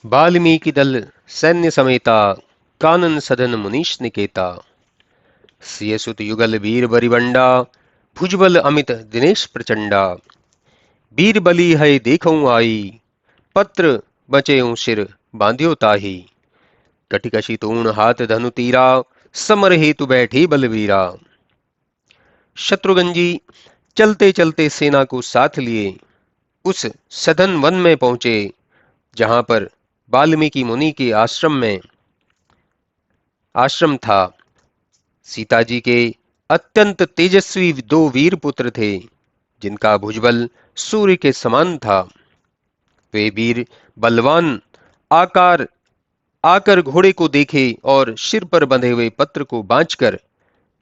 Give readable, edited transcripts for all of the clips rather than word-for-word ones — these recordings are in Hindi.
वाल्मीकि दल सैन्य समेता, कानन सदन मुनीश निकेता। सिय सुत युगल वीर बरिबंडा, भुजबल अमित दिनेश प्रचंडा। वीर बली है देखऊं आई, पत्र बचेऊं सिर बांध्यो ताही। कटिकशी तूण हाथ धनु तीरा, समर हेतु बैठे बलवीरा। शत्रुघ्न जी चलते चलते सेना को साथ लिए उस सदन वन में पहुंचे जहां पर वाल्मीकि मुनि के आश्रम था। सीता जी के अत्यंत तेजस्वी दो वीर पुत्र थे जिनका भुजबल सूर्य के समान था। वे वीर बलवान आकार आकर घोड़े को देखे और सिर पर बंधे हुए पत्र को बांधकर,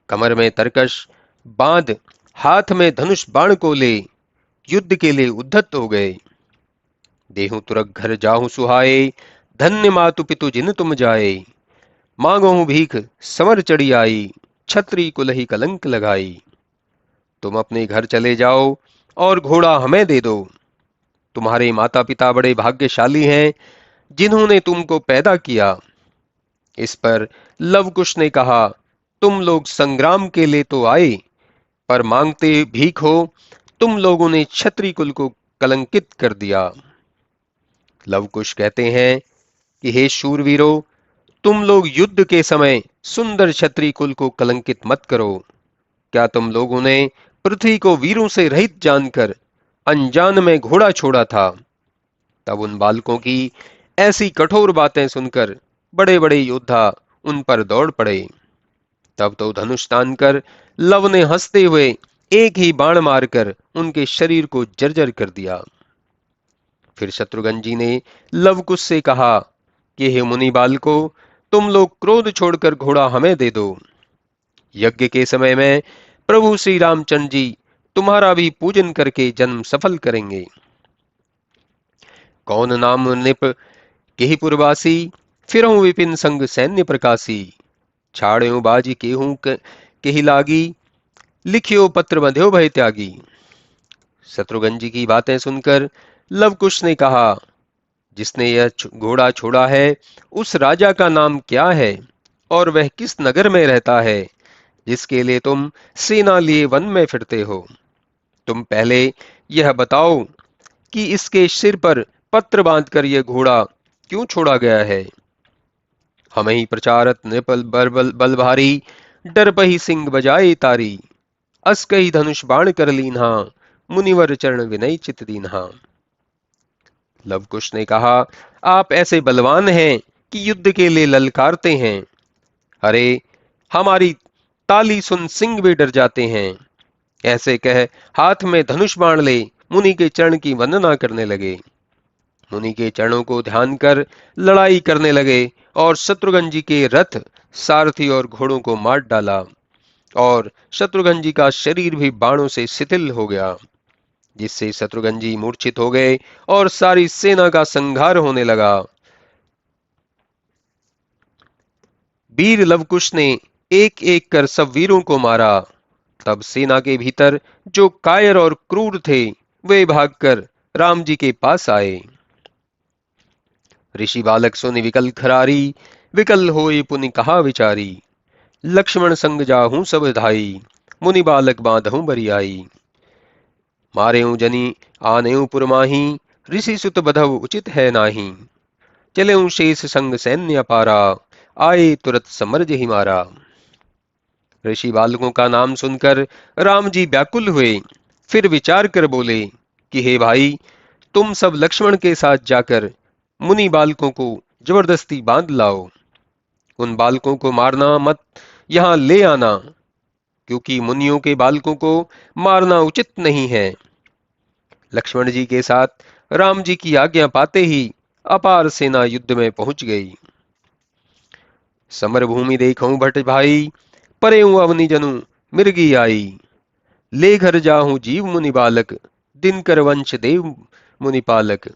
कमर में तरकश बांध, हाथ में धनुष बाण को ले युद्ध के लिए उद्धत हो गए। देहु तुरक घर जाहु सुहाए, धन्य मातु पितु जिन तुम जाए। मांगो भीख समर चढ़ी आई, छत्री कुलही कलंक लगाई। तुम अपने घर चले जाओ और घोड़ा हमें दे दो। तुम्हारे माता पिता बड़े भाग्यशाली हैं जिन्होंने तुमको पैदा किया। इस पर लवकुश ने कहा, तुम लोग संग्राम के लिए तो आए, पर मांगते भीख हो। तुम लोगों ने क्षत्रिय कुल को कलंकित कर दिया। लवकुश कहते हैं कि हे शूरवीरो, तुम लोग युद्ध के समय सुंदर क्षत्रिय कुल को कलंकित मत करो। क्या तुम लोगों ने पृथ्वी को वीरों से रहित जानकर अनजान में घोड़ा छोड़ा था? तब उन बालकों की ऐसी कठोर बातें सुनकर बड़े बड़े योद्धा उन पर दौड़ पड़े। तब तो धनुष तान कर लव ने हंसते हुए एक ही बाण मारकर उनके शरीर को जर्जर कर दिया। फिर शत्रुघ्न जी ने लवकुश से कहा कि हे मुनि बालको, तुम लोग क्रोध छोड़कर घोड़ा हमें दे दो। यज्ञ के समय में प्रभु श्री रामचंद्र जी तुम्हारा भी पूजन करके जन्म सफल करेंगे। कौन नाम निप केहि पुरवासी, फिरहु विपिन संग सैन्य प्रकाशी। छाड़्यो बाजी केहू केहि लागी, लिखियो पत्र बंध्यो भय त्यागी। शत्रुघ्न जी की बातें सुनकर लवकुश ने कहा, जिसने यह घोड़ा छोड़ा है उस राजा का नाम क्या है और वह किस नगर में रहता है जिसके लिए तुम सेना लिए वन में फिरते हो? तुम पहले यह बताओ कि इसके सिर पर पत्र बांधकर यह घोड़ा क्यों छोड़ा गया है? हमें ही प्रचारत नृपल बल भारी, डर पही सिंह बजाए तारी। अस कही धनुष बाण कर लीन्हा, मुनिवर चरण विनय चित दीन्हा। लवकुश ने कहा, आप ऐसे बलवान हैं कि युद्ध के लिए ललकारते हैं। अरे, हमारी ताली सुन सिंह भी डर जाते हैं। ऐसे कह हाथ में धनुष बाण ले मुनि के चरण की वंदना करने लगे। मुनि के चरणों को ध्यान कर लड़ाई करने लगे और शत्रुघ्न जी के रथ, सारथी और घोड़ों को मार डाला और शत्रुघ्न जी का शरीर भी बाणों से शिथिल हो गया, जिससे शत्रुघ्न जी मूर्छित हो गए और सारी सेना का संहार होने लगा। वीर लवकुश ने एक एक कर सब वीरों को मारा। तब सेना के भीतर जो कायर और क्रूर थे वे भागकर राम जी के पास आए। ऋषि बालक सुनि विकल खरारी, विकल होए पुनि कहा विचारी। लक्ष्मण संग जाहूं सब धाई, मुनि बालक बांधहूं बरियाई। मारेऊ जनी आनेऊ पुरमाही, ऋषि सुत बधव उचित है नाही। चलेऊ शेष संग सैन्य अपारा, आए तुरत समर ही मारा। ऋषि बालकों का नाम सुनकर राम जी व्याकुल हुए। फिर विचार कर बोले कि हे भाई, तुम सब लक्ष्मण के साथ जाकर मुनि बालकों को जबरदस्ती बांध लाओ। उन बालकों को मारना मत, यहां ले आना, क्योंकि मुनियों के बालकों को मारना उचित नहीं है। लक्ष्मण जी के साथ राम जी की आज्ञा पाते ही अपार सेना युद्ध में पहुंच गई। समर भूमि देखूं भट भाई, परेऊ अवनि जनु मिर्गी आई। ले घर जाहूं जीव मुनि बालक, दिन कर वंश देव मुनि पालक।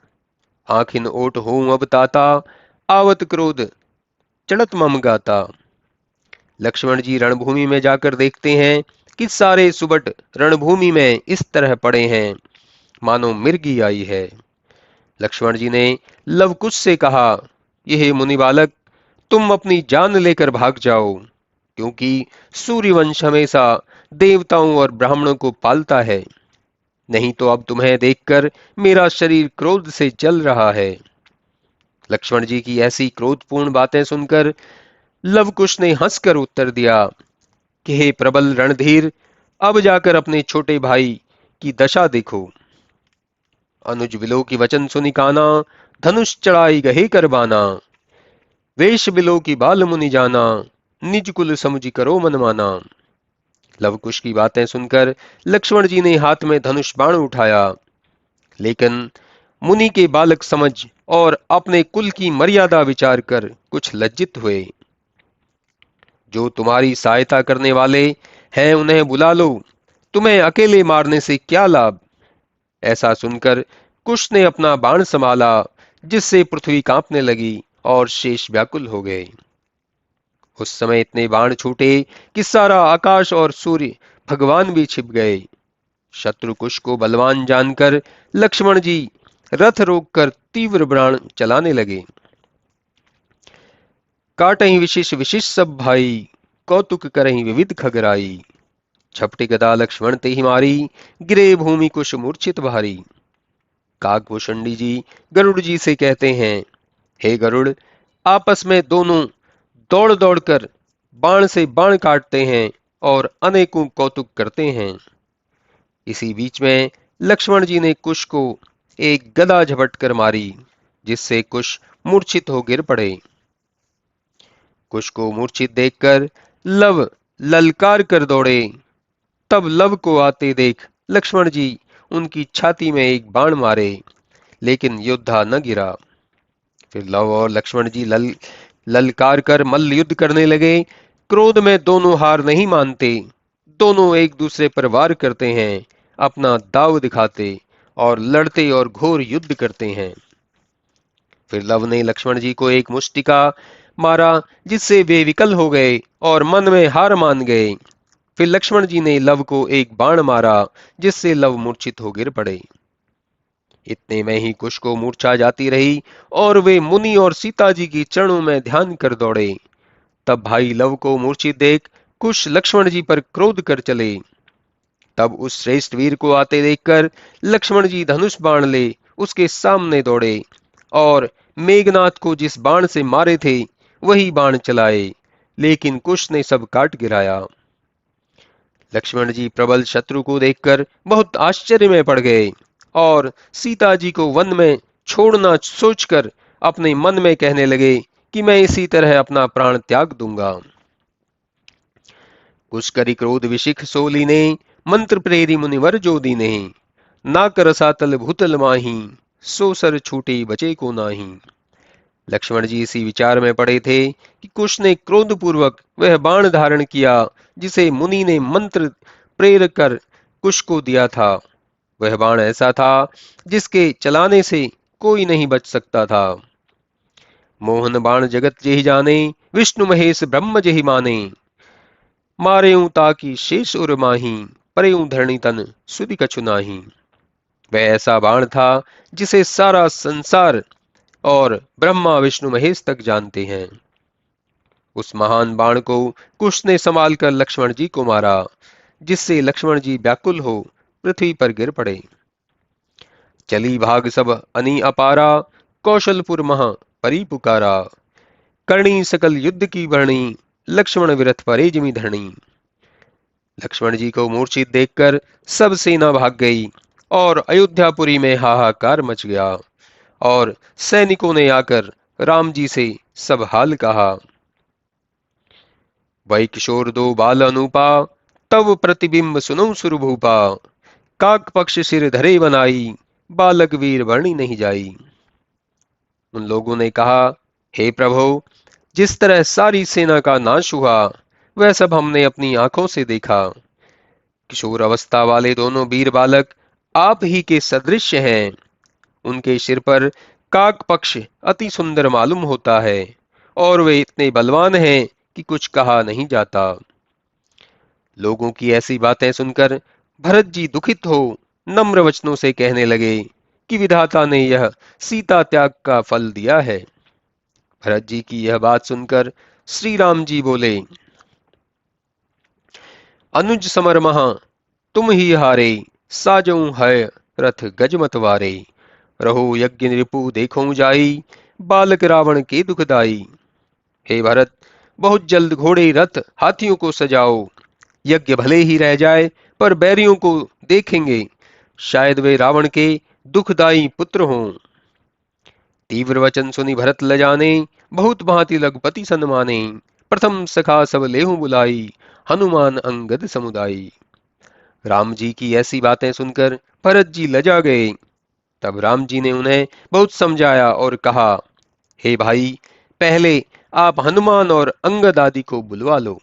आखिन ओट होऊं अब ताता, आवत क्रोध चढ़त मम गाता। लक्ष्मण जी रणभूमि में जाकर देखते हैं कि सारे सुबट रणभूमि में इस तरह पड़े हैं मानो मिर्गी आई है। लक्ष्मण जी ने लवकुश से कहा, यह मुनि बालक, तुम अपनी जान लेकर भाग जाओ, क्योंकि सूर्यवंश हमेशा देवताओं और ब्राह्मणों को पालता है। नहीं तो अब तुम्हें देखकर मेरा शरीर क्रोध से जल रहा है। लक्ष्मण जी की ऐसी क्रोधपूर्ण बातें सुनकर लवकुश ने हंसकर उत्तर दिया कि हे प्रबल रणधीर, अब जाकर अपने छोटे भाई की दशा देखो। अनुज बिलो की वचन सुनि काना, धनुष चढ़ाई गहे करबाना। वेश बिलो की बाल मुनि जाना, निज कुल समुझ करो मन माना। लवकुश की बातें सुनकर लक्ष्मण जी ने हाथ में धनुष बाण उठाया, लेकिन मुनि के बालक समझ और अपने कुल की मर्यादा विचार कर कुछ लज्जित हुए। जो तुम्हारी सहायता करने वाले हैं उन्हें बुला लो, तुम्हें अकेले मारने से क्या लाभ। ऐसा सुनकर कुश ने अपना बाण संभाला, जिससे पृथ्वी कांपने लगी और शेष व्याकुल हो गए। उस समय इतने बाण छूटे कि सारा आकाश और सूर्य भगवान भी छिप गए। शत्रु कुश को बलवान जानकर लक्ष्मण जी रथ रोककर तीव्र बाण चलाने लगे। काटहि विशिष विशिष सब भाई, कौतुक करहि विविध खगराई। झपटी गदा लक्ष्मण ते ही मारी, गिरे भूमि कुश मूर्छित भारी। काकभूषणी जी गरुड़ जी से कहते हैं, हे गरुड़, आपस में दोनों दौड़ दौड़कर बाण से बाण काटते हैं और अनेकों कौतुक करते हैं। इसी बीच में लक्ष्मण जी ने कुश को एक गदा झपट कर मारी, जिससे कुश मूर्छित हो गिर पड़े। कुश को मूर्छित देखकर लव ललकार कर दौड़े। तब लव को आते देख लक्ष्मण जी उनकी छाती में एक बाण मारे, लेकिन योद्धा न गिरा। फिर लव और लक्ष्मण जी ललकार कर मल्ल युद्ध करने लगे। क्रोध में दोनों हार नहीं मानते, दोनों एक दूसरे पर वार करते हैं, अपना दाव दिखाते और लड़ते और घोर युद्ध करते हैं। फिर लव ने लक्ष्मण जी को एक मुष्टिका मारा, जिससे वे विकल हो गए और मन में हार मान गए। फिर लक्ष्मण जी ने लव को एक बाण मारा, जिससे लव मूर्छित हो गिर पड़े। इतने में ही कुश को मूर्छा जाती रही और वे मुनि और सीता जी की चरणों में ध्यान कर दौड़े। तब भाई लव को मूर्छित देख कुश लक्ष्मण जी पर क्रोध कर चले। तब उस श्रेष्ठ वीर को आते देखकर लक्ष्मण जी धनुष बाण ले उसके सामने दौड़े और मेघनाथ को जिस बाण से मारे थे वही बाण चलाए, लेकिन कुश ने सब काट गिराया। लक्ष्मण जी प्रबल शत्रु को देखकर बहुत आश्चर्य में पड़ गए और सीता जी को वन में छोड़ना सोचकर अपने मन में कहने लगे कि मैं इसी तरह अपना प्राण त्याग दूंगा। कुश करि क्रोध विशिख सोली ने, मंत्र प्रेरी मुनिवर जो दीने। नाक रसातल भूतल माही, सो सर छूटे बचे को नाही। लक्ष्मण जी इसी विचार में पड़े थे कि कुश ने क्रोध पूर्वक वह बाण धारण किया जिसे मुनि ने मंत्र प्रेर कर कुश को दिया था। वह बाण ऐसा था जिसके चलाने से कोई नहीं बच सकता था। मोहन बाण जगत जेहि जाने, विष्णु महेश ब्रह्म जेहि माने। मारेऊं ताकि शेष उर माही, परेऊं धरणी तन सुधि कछु नाही। वह ऐसा बाण था जिसे सारा संसार और ब्रह्मा विष्णु महेश तक जानते हैं। उस महान बाण को कुश ने संभाल कर लक्ष्मण जी को मारा, जिससे लक्ष्मण जी व्याकुल हो पृथ्वी पर गिर पड़े। चली भाग सब अनी अपारा, कौशलपुर महा परी पुकारा। करणी सकल युद्ध की वर्णी, लक्ष्मण विरथ परे जिमि धरणी। लक्ष्मण जी को मूर्छित देखकर सब सेना भाग गई और अयोध्यापुरी में हाहाकार मच गया और सैनिकों ने आकर राम जी से सब हाल कहा। वही किशोर दो बाल अनूपा, तब प्रतिबिंब सुनो सुरभूपा। काक पक्ष सिर धरे बनाई, बालक वीर वर्णी नहीं जाई। उन लोगों ने कहा, हे प्रभु, जिस तरह सारी सेना का नाश हुआ वह सब हमने अपनी आंखों से देखा। किशोर अवस्था वाले दोनों वीर बालक आप ही के सदृश हैं। उनके सिर पर काक पक्ष अति सुंदर मालूम होता है और वे इतने बलवान हैं कि कुछ कहा नहीं जाता। लोगों की ऐसी बातें सुनकर भरत जी दुखित हो नम्र वचनों से कहने लगे क्योंकि विधाता ने यह सीता त्याग का फल दिया है। भरत जी की यह बात सुनकर श्री राम जी बोले, अनुज समर महा तुम ही हारे, साजो है रथ गज मतवारे। रहो यज्ञ रिपु देखो जाई, बालक रावण के दुखदाई। हे भरत, बहुत जल्द घोड़े रथ हाथियों को सजाओ। यज्ञ भले ही रह जाए पर बैरियों को देखेंगे, शायद वे रावण के दुखदाई पुत्र हों। तीव्र वचन सुनी भरत लजाने, बहुत भांति लखपति सन्माने। प्रथम सखा सब लेहु बुलाई, हनुमान अंगद समुदाई। राम जी की ऐसी बातें सुनकर भरत जी लजा गए। तब राम जी ने उन्हें बहुत समझाया और कहा, हे भाई, पहले आप हनुमान और अंगद आदि को बुलवा लो।